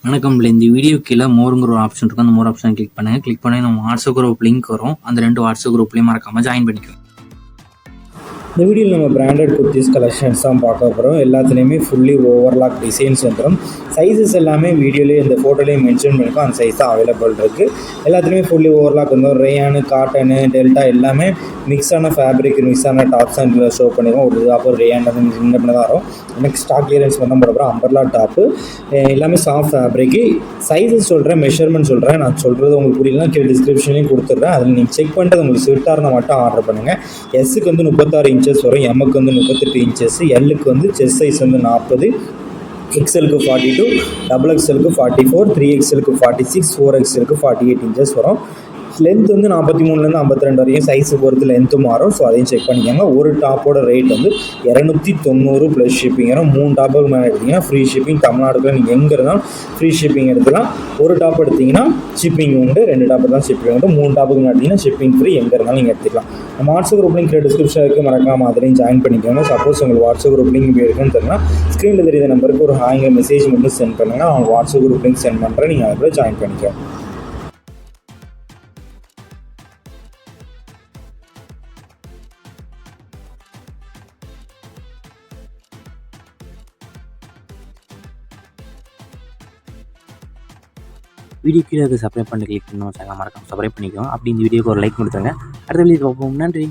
வணக்கம். இந்த வீடியோ கீழே மோருங்கிற ஒரு ஆப்ஷன் இருக்கும். அந்த மோர் ஆப்ஷன் கிளிக் பண்ணுங்கள். கிளிக் பண்ணி நம்ம வாட்ஸ்அப் குரூப் லிங்க் வரும். அந்த 2 வாட்ஸ்அப் குரூப்லேயும் மறக்காமல் ஜாயின் பண்ணிக்கோங்க. இந்த வீடியோவில் நம்ம பிராண்டட் குர்த்திஸ் கலெக்ஷன்ஸ் தான் பார்க்க போகிறோம். எல்லாத்துலேயுமே ஃபுல்லி ஓவர்லாக் டிசைன்ஸ் வந்துடும். சைஸஸ் எல்லாமே வீடியோலேயே இந்த ஃபோட்டோலேயே மென்ஷன் பண்ணியிருக்கோம். அந்த சைஸ் தான் அவைலபிள் இருக்குது. எல்லாத்துலேயுமே ஃபுல்லி ஓவர்லாக் வந்துடும். ரேயானு, காட்டனு, டெல்டா எல்லாமே மிக்ஸான ஃபேப்ரிக், மிக்ஸான டாப்ஸ் அண்ட் ஷோ பண்ணிடுவோம். ஒரு டாப் ஒரு ரேயான் வந்து இந்த பண்ணி தான் வரும். எனக்கு ஸ்டாக் கிளியரன்ஸ் பண்ண போகிறோம். அம்பர்லா டாப்பு எல்லாமே சாஃப்ட் ஃபேப்ரிக்கு. சைஸஸ் சொல்கிறேன், மெஷர்மெண்ட் சொல்கிறேன். நான் சொல்கிறது உங்களுக்கு புரியலன்னா கீழே டிஸ்கிரிப்ஷன்லேயும் கொடுத்துட்றேன். அதில் நீங்கள் செக் பண்ணிட்டு உங்களுக்கு ஃபிட்டாக இருந்தால் மட்டும் ஆர்டர் பண்ணுங்கள். எஸ்ஸுக்கு வந்து 36 இன்ச்சஸ் வரும், எம்முக்கு வந்து 38 இன்ச்சஸ், எல்லுக்கு வந்து செஸ்ட் சைஸ் வந்து 40, எக்ஸ்எலுக்கு 42, டபுள் எக்ஸ்எலுக்கு 44, 3XLக்கு 46, 4XLக்கு 48 இன்ச்சஸ் வரும். லென்த் வந்து 43லேருந்து 52 வரைக்கும் சைஸு பொறுத்து லென்த்து மாறும். ஸோ அதையும் செக் பண்ணிக்கோங்க. ஒரு டாப்போட ரேட் வந்து 290 ப்ளஸ் ஷிப்பிங் வரும். 3 டாப்புக்கு மேலே எடுத்திங்கன்னா ஃப்ரீ ஷிப்பிங். தமிழ்நாடுக்குள்ள நீங்கள் எங்கே இருந்தாலும் ஃப்ரீ ஷிப்பிங் எடுத்துக்கலாம். ஒரு டாப் எடுத்திங்கன்னா ஷிப்பிங் உண்டு, 2 டாப்பு தான் ஷிப்பிங் உண்டு, 3 டாப்புக்கு மேலே எடுத்திங்கன்னா ஷிப்பிங் ஃப்ரீ. எங்கே இருந்தாலும் நீங்கள் எடுத்துக்கலாம். நம்ம வாட்ஸ்அப் குரூப் லிங்க் டிஸ்கிரிப்ஷன் இருக்குது, மறக்காமல் அதிலையும் ஜாயின் பண்ணிக்கோங்க. சப்போஸ் உங்களுக்கு வாட்ஸ்அப் குரூப் லிங்க் இப்படி இருக்குன்னு தெரியும்னா ஸ்க்ரீனில் தெரியுற நம்பருக்கு ஒரு ஹாய்ங்க மெசேஜ் மட்டும் சென்ட் பண்ணுங்கள். அவங்க வாட்ஸ்அப் குரூப் லிங்க் சென்ட் பண்ணுறேன். நீங்கள் அதில் ஜாயின் பண்ணிக்கோங்க. வீடியோ கீழே சப்ஸ்கிரைப் பண்ணி கிளிக் பண்ணி நம்ம சேனலை மறக்காமல் சப்ஸ்கிரைப் பண்ணிக்கோங்க. அப்படி இந்த வீடியோக்கு ஒரு லைக் கொடுத்துருங்க. அடுத்த வீடியோ பார்ப்போம். நன்றி.